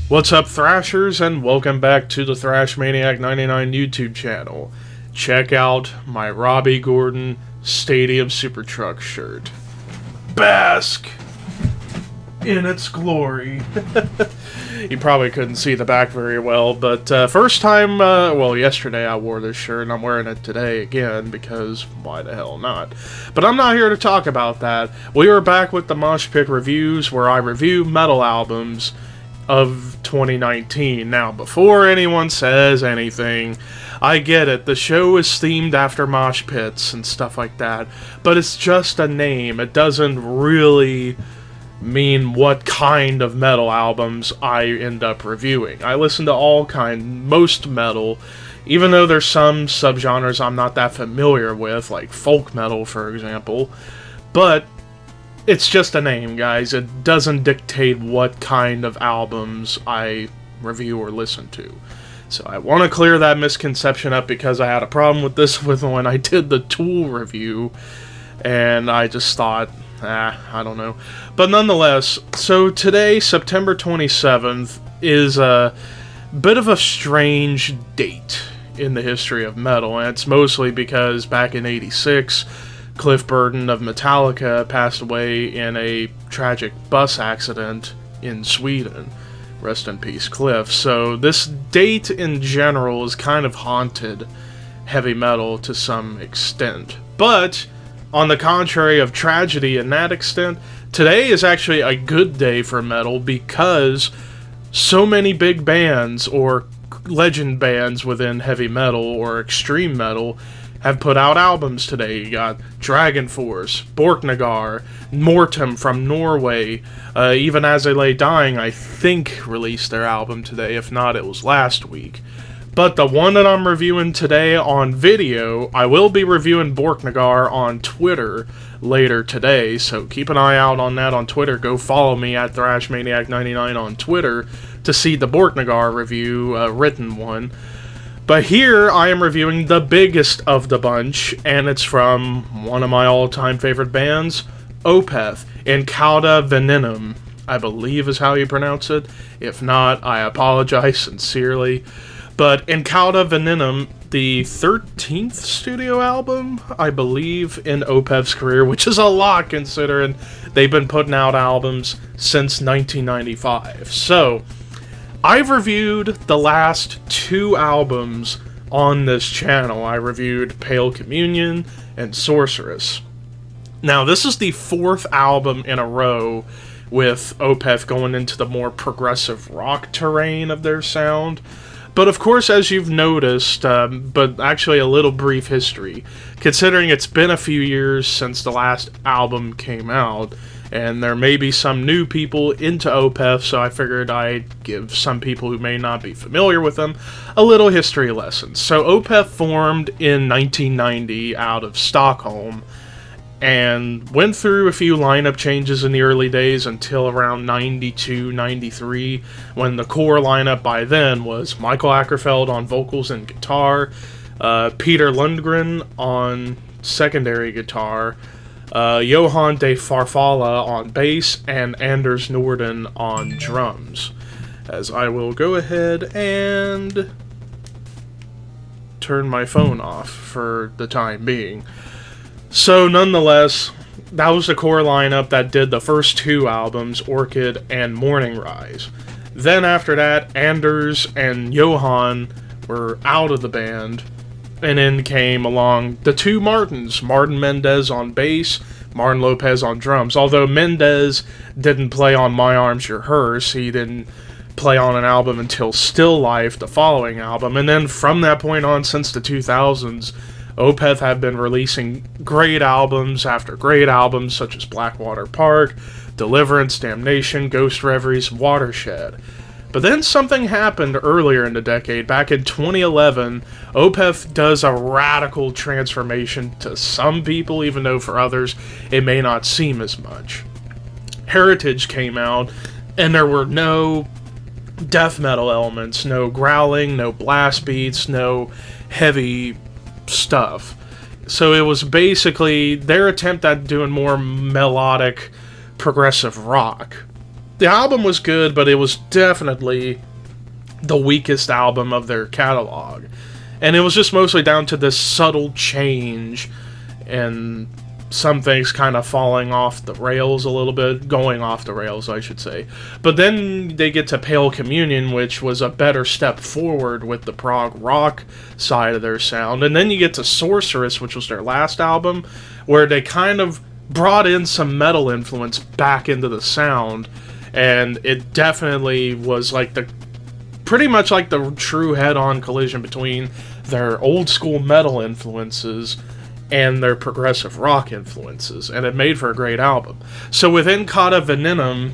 What's up, Thrashers, and welcome back to the Thrash Maniac 99 YouTube channel. Check out my Robbie Gordon Stadium Super Truck shirt. Bask in its glory. You probably couldn't see the back very well, but first time, yesterday I wore this shirt, and I'm wearing it today again, because why the hell not? But I'm not here to talk about that. We are back with the Mosh Pit reviews, where I review metal albums of 2019. Now, before anyone says anything, I get it, the show is themed after mosh pits and stuff like that, but it's just a name. It doesn't really mean what kind of metal albums I end up reviewing. I listen to most metal, even though there's some subgenres I'm not that familiar with, like folk metal, for example, but it's just a name, guys. It doesn't dictate what kind of albums I review or listen to. So I want to clear that misconception up, because I had a problem with this when I did the Tool review, and I just thought, I don't know. But nonetheless, so today, September 27th, is a bit of a strange date in the history of metal, and it's mostly because back in '86, Cliff Burton of Metallica passed away in a tragic bus accident in Sweden. Rest in peace, Cliff. So this date in general has kind of haunted heavy metal to some extent. But on the contrary of tragedy in that extent, today is actually a good day for metal, because so many big bands or legend bands within heavy metal or extreme metal have put out albums today. You got Dragon Force, Borknagar, Mortem from Norway, even As They Lay Dying, I think, released their album today. If not, it was last week. But the one that I'm reviewing today on video, I will be reviewing Borknagar on Twitter later today, so keep an eye out on that on Twitter. Go follow me at ThrashManiac99 on Twitter to see the Borknagar review, written one. But here, I am reviewing the biggest of the bunch, and it's from one of my all-time favorite bands, Opeth, In Cauda Venenum, I believe is how you pronounce it. If not, I apologize sincerely. But In Cauda Venenum, the 13th studio album, I believe, in Opeth's career, which is a lot considering they've been putting out albums since 1995. So I've reviewed the last two albums on this channel. I reviewed Pale Communion and Sorceress. Now, this is the fourth album in a row with Opeth going into the more progressive rock terrain of their sound. But of course, as you've noticed, but actually a little brief history, considering it's been a few years since the last album came out, and there may be some new people into Opeth, so I figured I'd give some people who may not be familiar with them a little history lesson. So Opeth formed in 1990 out of Stockholm, and went through a few lineup changes in the early days until around 92, 93, when the core lineup by then was Michael Ackerfeld on vocals and guitar, Peter Lundgren on secondary guitar, Johan de Farfalla on bass, and Anders Norden on drums. As I will go ahead and turn my phone off for the time being. So nonetheless, that was the core lineup that did the first two albums, Orchid and Morning Rise. Then after that, Anders and Johan were out of the band, and in came along the two Martins, Martin Mendez on bass, Martin Lopez on drums. Although Mendez didn't play on My Arms, Your Hers, he didn't play on an album until Still Life, the following album. And then from that point on, since the 2000s, Opeth have been releasing great albums after great albums, such as Blackwater Park, Deliverance, Damnation, Ghost Reveries, Watershed. But then something happened earlier in the decade. Back in 2011, Opeth does a radical transformation to some people, even though for others it may not seem as much. Heritage came out, and there were no death metal elements, no growling, no blast beats, no heavy stuff. So it was basically their attempt at doing more melodic, progressive rock. the album was good, but it was definitely the weakest album of their catalog. And it was just mostly down to this subtle change and some things kind of falling off the rails a little bit, going off the rails, I should say. But then they get to Pale Communion, which was a better step forward with the prog rock side of their sound. And then you get to Sorceress, which was their last album, where they kind of brought in some metal influence back into the sound. And it definitely was like pretty much like the true head-on collision between their old school metal influences and their progressive rock influences, and it made for a great album. So with In Cauda Venenum,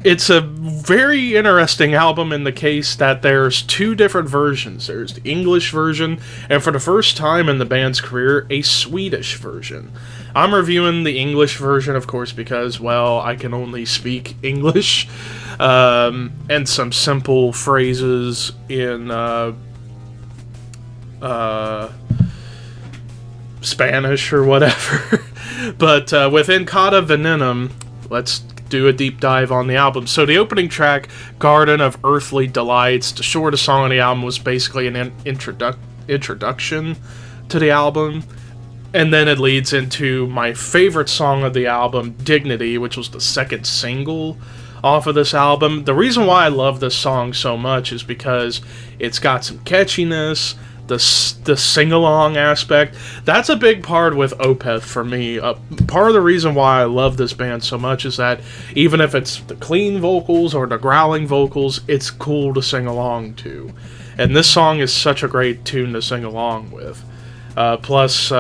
it's a very interesting album in the case that there's two different versions. There's the English version, and for the first time in the band's career, a Swedish version. I'm reviewing the English version, of course, because, well, I can only speak English, and some simple phrases in Spanish or whatever. But with In Cauda Venenum, let's do a deep dive on the album. So the opening track, Garden of Earthly Delights, the shortest song on the album, was basically an introduction to the album. And then it leads into my favorite song of the album, Dignity, which was the second single off of this album. The reason why I love this song so much is because it's got some catchiness, the sing-along aspect. That's a big part with Opeth for me. Part of the reason why I love this band so much is that even if it's the clean vocals or the growling vocals, it's cool to sing along to. And this song is such a great tune to sing along with. Plus,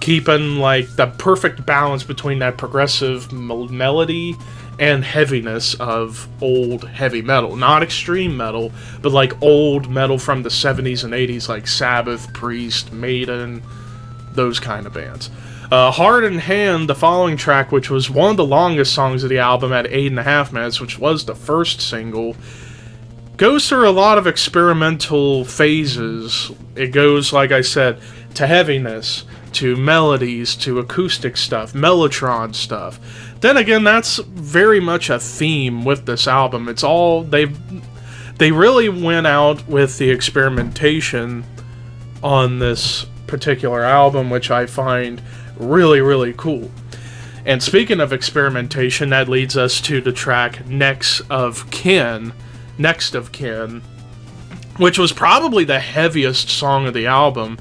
keeping like the perfect balance between that progressive melody and heaviness of old heavy metal. Not extreme metal, but like old metal from the 70s and 80s, like Sabbath, Priest, Maiden, those kind of bands. Heart in Hand, the following track, which was one of the longest songs of the album at 8.5 minutes, which was the first single, goes through a lot of experimental phases. It goes, like I said, to heaviness, to melodies, to acoustic stuff, Mellotron stuff. Then again, that's very much a theme with this album. It's all, they really went out with the experimentation on this particular album, which I find really, really cool. And speaking of experimentation, that leads us to the track Next of Kin, which was probably the heaviest song of the album.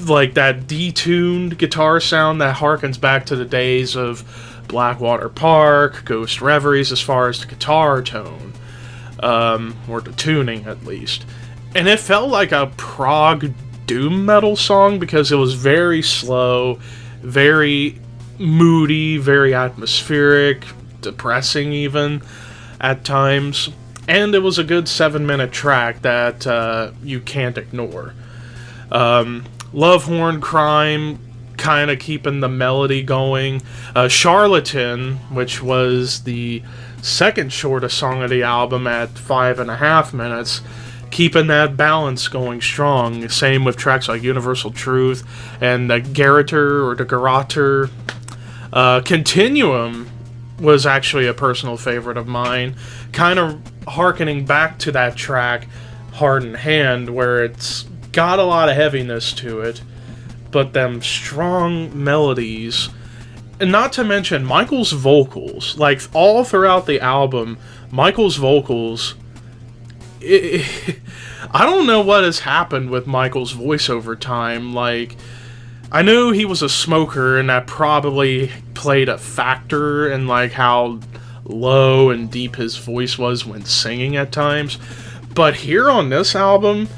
Like that detuned guitar sound that harkens back to the days of Blackwater Park, Ghost Reveries, as far as the guitar tone, or the tuning at least. And it felt like a prog doom metal song because it was very slow, very moody, very atmospheric, depressing even at times. And it was a good 7-minute track that you can't ignore. Love Horn Crime, kind of keeping the melody going. Charlatan, which was the second shortest song of the album at 5.5 minutes, keeping that balance going strong. Same with tracks like Universal Truth and the Garroter or the Garroter. Continuum was actually a personal favorite of mine, kind of hearkening back to that track, Heart in Hand, where it's got a lot of heaviness to it, but them strong melodies, and not to mention Michael's vocals. Like, all throughout the album, Michael's vocals, I don't know what has happened with Michael's voice over time. Like, I knew he was a smoker, and that probably played a factor in, like, how low and deep his voice was when singing at times. But here on this album,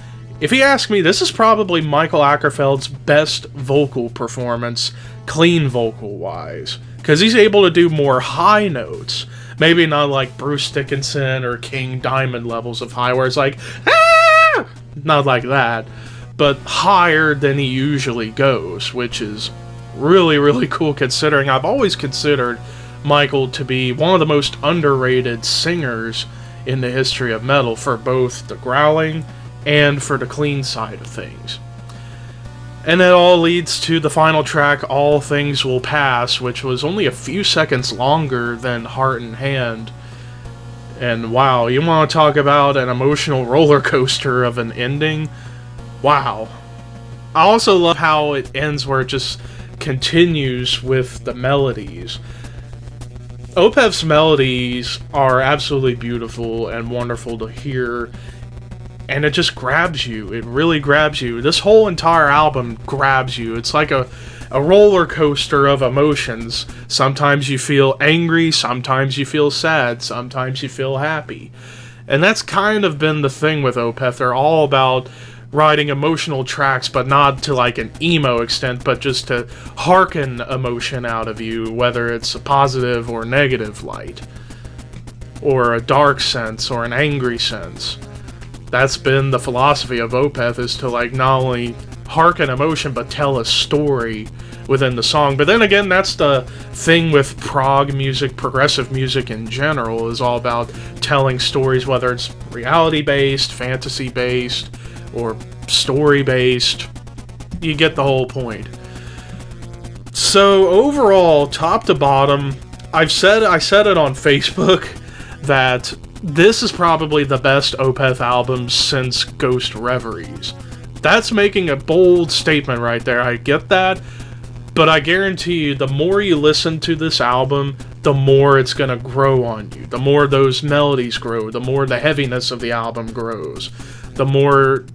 if you ask me, this is probably Michael Ackerfeld's best vocal performance, clean vocal-wise. Because he's able to do more high notes. Maybe not like Bruce Dickinson or King Diamond levels of high, where it's like, ah! Not like that. But higher than he usually goes, which is really, really cool considering I've always considered Michael to be one of the most underrated singers in the history of metal for both the growling and for the clean side of things. And it all leads to the final track, All Things Will Pass, which was only a few seconds longer than Heart in Hand. And wow, you want to talk about an emotional roller coaster of an ending? Wow. I also love how it ends where it just continues with the melodies. Opeth's melodies are absolutely beautiful and wonderful to hear, and it just grabs you. It really grabs you. This whole entire album grabs you. It's like a roller coaster of emotions. Sometimes you feel angry, sometimes you feel sad, sometimes you feel happy. And that's kind of been the thing with Opeth. They're all about writing emotional tracks, but not to like an emo extent, but just to hearken emotion out of you, whether it's a positive or negative light, or a dark sense, or an angry sense. That's been the philosophy of Opeth, is to like not only hearken emotion, but tell a story within the song. But then again, that's the thing with prog music, progressive music in general, is all about telling stories, whether it's reality-based, fantasy-based, or story-based. You get the whole point. So overall, top to bottom, I said it on Facebook that this is probably the best Opeth album since Ghost Reveries. That's making a bold statement right there, I get that, but I guarantee you, the more you listen to this album, the more it's gonna grow on you. The more those melodies grow, the more the heaviness of the album grows, the more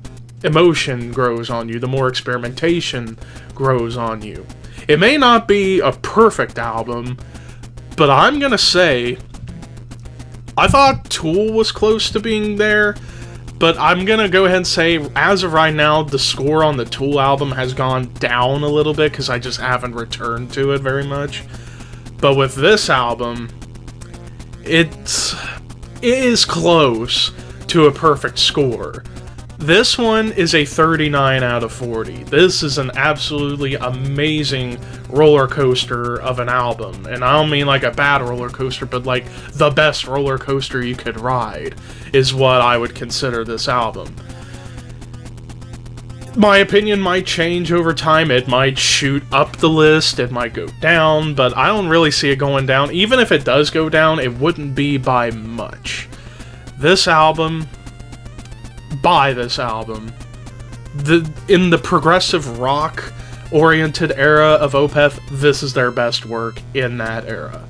emotion grows on you, the more experimentation grows on you. It may not be a perfect album, but I'm gonna say, I thought Tool was close to being there, but I'm gonna go ahead and say, as of right now, the score on the Tool album has gone down a little bit, because I just haven't returned to it very much. But with this album, it is close to a perfect score. This one is a 39 out of 40. This is an absolutely amazing roller coaster of an album. And I don't mean like a bad roller coaster, but like the best roller coaster you could ride is what I would consider this album. My opinion might change over time. It might shoot up the list, it might go down, but I don't really see it going down. Even if it does go down, it wouldn't be by much. This album, buy this album. In the progressive rock oriented era of Opeth, this is their best work in that era.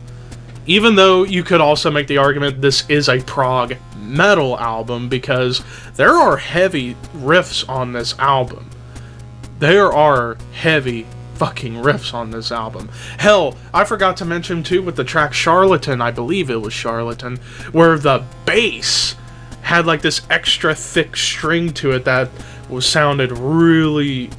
Even though you could also make the argument this is a prog metal album, because there are heavy riffs on this album. There are heavy fucking riffs on this album. Hell, I forgot to mention too with the track Charlatan, I believe it was Charlatan, where the bass had like this extra thick string to it that sounded really,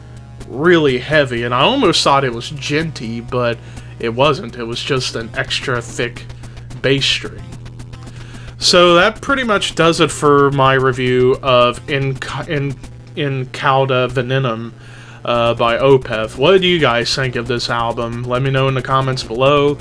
really heavy, and I almost thought it was djenty, but it wasn't. It was just an extra thick bass string. So that pretty much does it for my review of In Cauda Venenum by Opeth. What do you guys think of this album? Let me know in the comments below.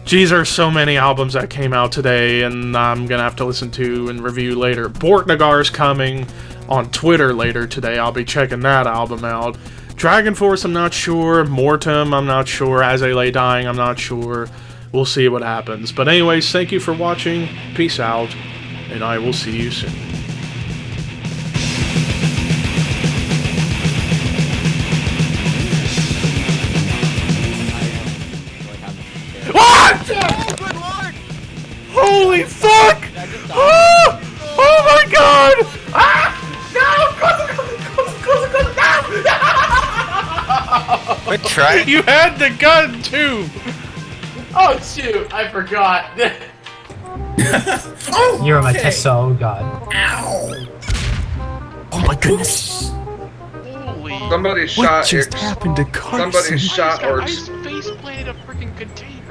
Geez, there's so many albums that came out today, and I'm gonna have to listen to and review later. Borknagar's coming on Twitter later today. I'll be checking that album out. Dragon Force, I'm not sure. Mortem, I'm not sure. As I Lay Dying, I'm not sure. We'll see what happens. But anyways, thank you for watching. Peace out, and I will see you soon. Holy fuck! Oh my god! Ah! No! Quit trying. You had the gun too! Oh shoot, I forgot. Oh, you're my test, oh god. Ow! Oh my goodness! Holy. Somebody What shot just happened to Carson? Somebody shot or I face planted a freaking container.